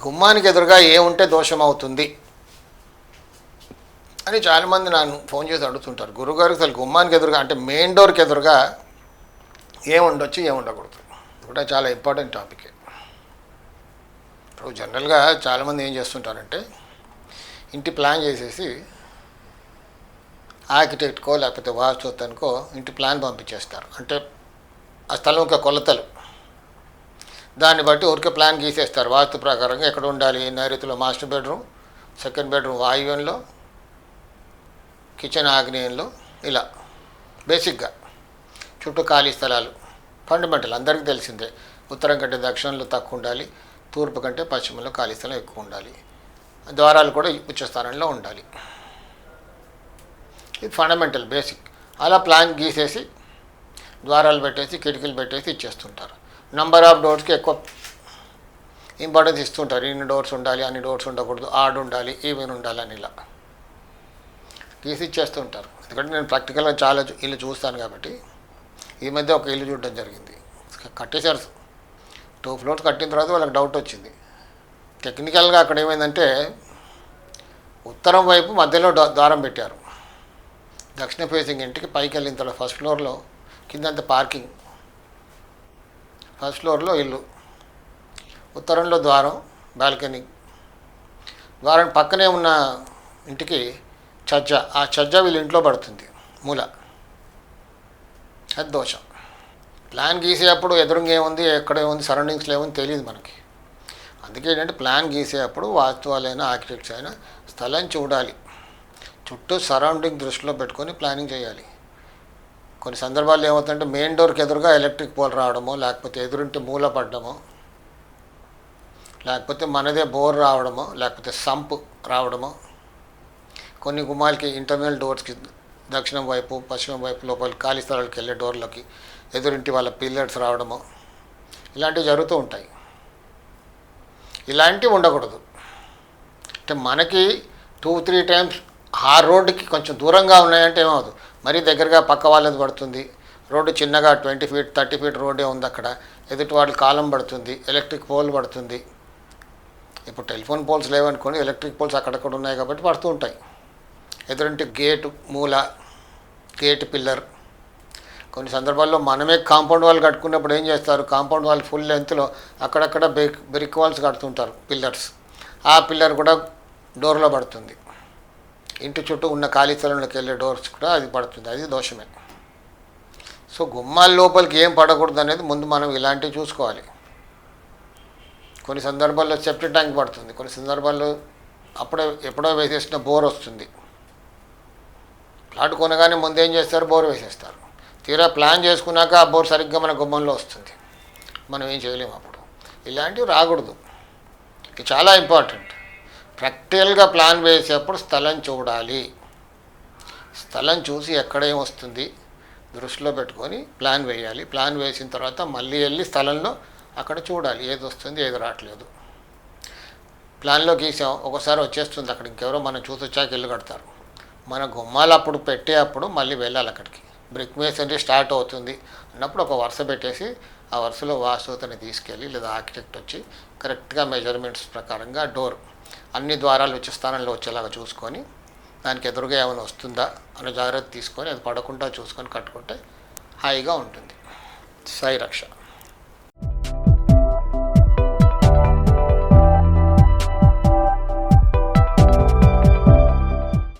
గుమ్మానికి ఎదురుగా ఏముంటే దోషం అవుతుంది అని చాలామంది నన్ను ఫోన్ చేసి అడుగుతుంటారు. గురువుగారు అసలు గుమ్మానికి ఎదురుగా అంటే మెయిన్ డోర్కి ఎదురుగా ఏముండొచ్చు ఏముండకూడదు కూడా చాలా ఇంపార్టెంట్ టాపిక్. ఇప్పుడు జనరల్గా చాలామంది ఏం చేస్తుంటారంటే ఇంటి ప్లాన్ చేసేసి ఆర్కిటెక్ట్కో లేకపోతే వాస్తుకో ఇంటి ప్లాన్ పంపించేస్తారు. అంటే ఆ స్థలం యొక్క కొలతలు దాన్ని బట్టి ఊరికే ప్లాన్ గీసేస్తారు. వాస్తు ప్రకారంగా ఎక్కడ ఉండాలి, నైరుతిలో మాస్టర్ బెడ్రూమ్, సెకండ్ బెడ్రూమ్ వాయువ్యంలో, కిచెన్ ఆగ్నేయంలో, ఇలా బేసిక్గా చుట్టూ ఖాళీ స్థలాలు ఫండమెంటల్ అందరికీ తెలిసిందే. ఉత్తరం కంటే దక్షిణంలో తక్కువ ఉండాలి, తూర్పు కంటే పశ్చిమంలో ఖాళీ స్థలం ఎక్కువ ఉండాలి, ద్వారాలు కూడా ఉచ్చస్థానంలో ఉండాలి. ఇది ఫండమెంటల్ బేసిక్. అలా ప్లాన్ గీసేసి ద్వారాలు పెట్టేసి కిటికీలు పెట్టేసి ఇచ్చేస్తుంటారు. నంబర్ ఆఫ్ డోర్స్కి ఎక్కువ ఇంపార్టెన్స్ ఇస్తుంటారు. ఇన్ని డోర్స్ ఉండాలి, అన్ని డోర్స్ ఉండకూడదు, ఆడ్ ఉండాలి, ఈవెన్ ఉండాలి అని ఇలా గీసి ఇచ్చేస్తుంటారు. ఎందుకంటే నేను ప్రాక్టికల్గా చాలా ఇల్లు చూస్తాను కాబట్టి. ఈ మధ్య ఒక ఇల్లు చూడడం జరిగింది. కట్టేశారు 2 ఫ్లోర్స్ కట్టిన తర్వాత వాళ్ళకి డౌట్ వచ్చింది. టెక్నికల్గా అక్కడ ఏమైందంటే ఉత్తరం వైపు మధ్యలో ద్వారం పెట్టారు. దక్షిణ ఫేసింగ్ ఇంటికి పైకి వెళ్ళిన తర్వాత ఫస్ట్ ఫ్లోర్లో కిందంతా పార్కింగ్, ఫస్ట్ ఫ్లోర్లో ఇల్లు, ఉత్తరంలో ద్వారం, బాల్కనీ, ద్వారం పక్కనే ఉన్న ఇంటికి ఛజ్జ, ఆ ఛజ్జ వీళ్ళ ఇంట్లో పడుతుంది మూల. అది దోషం. ప్లాన్ గీసేటప్పుడు ఎదురుగా ఏముంది, ఎక్కడ ఏముంది, సరౌండింగ్స్లో ఏముంది తెలియదు మనకి. అందుకే ఏంటంటే ప్లాన్ గీసేటప్పుడు వాస్తువాలైనా ఆర్కిటెక్ట్స్ అయినా స్థలం చూడాలి, చుట్టూ సరౌండింగ్ దృష్టిలో పెట్టుకొని ప్లానింగ్ చేయాలి. కొన్ని సందర్భాల్లో ఏమవుతుందంటే మెయిన్ డోర్కి ఎదురుగా ఎలక్ట్రిక్ పోల్ రావడమో, లేకపోతే ఎదురుంటి మూల పడ్డమో, లేకపోతే మనదే బోర్ రావడమో, లేకపోతే సంప్ రావడమో, కొన్ని గుమ్మాలకి ఇంటర్నల్ డోర్స్కి దక్షిణం వైపు పశ్చిమం వైపు లోపల ఖాళీ స్థలాలకు వెళ్ళే డోర్లకి ఎదురింటి వాళ్ళ పిల్లర్స్ రావడమో, ఇలాంటివి జరుగుతూ ఉంటాయి. ఇలాంటివి ఉండకూడదు. అంటే మనకి 2-3 టైమ్స్ ఆ రోడ్డుకి కొంచెం దూరంగా ఉన్నాయంటే ఏమవుతుంది, మరీ దగ్గరగా పక్క వాళ్ళది పడుతుంది. రోడ్డు చిన్నగా 20 ఫీట్ 30 ఫీట్ రోడ్డే ఉంది, అక్కడ ఎదుటి వాళ్ళ కాలం పడుతుంది, ఎలక్ట్రిక్ పోల్ పడుతుంది. ఇప్పుడు టెలిఫోన్ పోల్స్ లేవనుకోండి, ఎలక్ట్రిక్ పోల్స్ అక్కడక్కడ ఉన్నాయి కాబట్టి పడుతూ ఉంటాయి. ఎదురింటి గేటు మూల, గేట్ పిల్లర్. కొన్ని సందర్భాల్లో మనమే కాంపౌండ్ వాల్ కట్టుకున్నప్పుడు ఏం చేస్తారు, కాంపౌండ్ వాల్ ఫుల్ లెంత్లో అక్కడక్కడ బ్రిక్ వాల్స్ కడుతుంటారు, పిల్లర్స్. ఆ పిల్లర్ కూడా డోర్లో పడుతుంది. ఇంటి చుట్టూ ఉన్న ఖాళీ స్థలంలోకి వెళ్ళే డోర్స్ కూడా అది పడుతుంది, అది దోషమే. సో గుమ్మాల లోపలికి ఏం పడకూడదు అనేది ముందు మనం ఇలాంటివి చూసుకోవాలి. కొన్ని సందర్భాల్లో సెప్టిక్ ట్యాంక్ పడుతుంది, కొన్ని సందర్భాల్లో ఎప్పుడో వేసేసిన బోర్ వస్తుంది. ప్లాట్ కొనగానే ముందు ఏం చేస్తారు, బోర్ వేసేస్తారు. తీరా ప్లాన్ చేసుకున్నాక ఆ బోర్ సరిగ్గా మన గుమ్మంలో వస్తుంది, మనం ఏం చేయలేము అప్పుడు. ఇలాంటివి రాకూడదు. ఇది చాలా ఇంపార్టెంట్. ప్రాక్టికల్గా ప్లాన్ వేసేటప్పుడు స్థలం చూడాలి. స్థలం చూసి ఎక్కడేం వస్తుంది దృష్టిలో పెట్టుకొని ప్లాన్ వేయాలి. ప్లాన్ వేసిన తర్వాత మళ్ళీ వెళ్ళి స్థలంలో అక్కడ చూడాలి, ఏది వస్తుంది ఏది రావట్లేదు. ప్లాన్లో గీసాం, ఒకసారి వచ్చేస్తుంది అక్కడ, ఇంకెవరో మనం చూసి వచ్చాక ఇల్లు కడతారు. మన గుమ్మాలు అప్పుడు పెట్టేటప్పుడు మళ్ళీ వెళ్ళాలి అక్కడికి. బ్రిక్ మేసనరీ స్టార్ట్ అవుతుంది అన్నప్పుడు ఒక వరుస పెట్టేసి ఆ వరుసలో వాస్తుని తీసుకెళ్ళి లేదా ఆర్కిటెక్ట్ వచ్చి కరెక్ట్గా మెజర్మెంట్స్ ప్రకారంగా డోర్ అన్ని ద్వారాలు వచ్చే స్థానంలో వచ్చేలాగా చూసుకొని దానికి ఎదురుగా ఏమైనా వస్తుందా అనే జాగ్రత్త తీసుకొని అది పడకుండా చూసుకొని కట్టుకుంటే హాయిగా ఉంటుంది. సాయి రక్ష.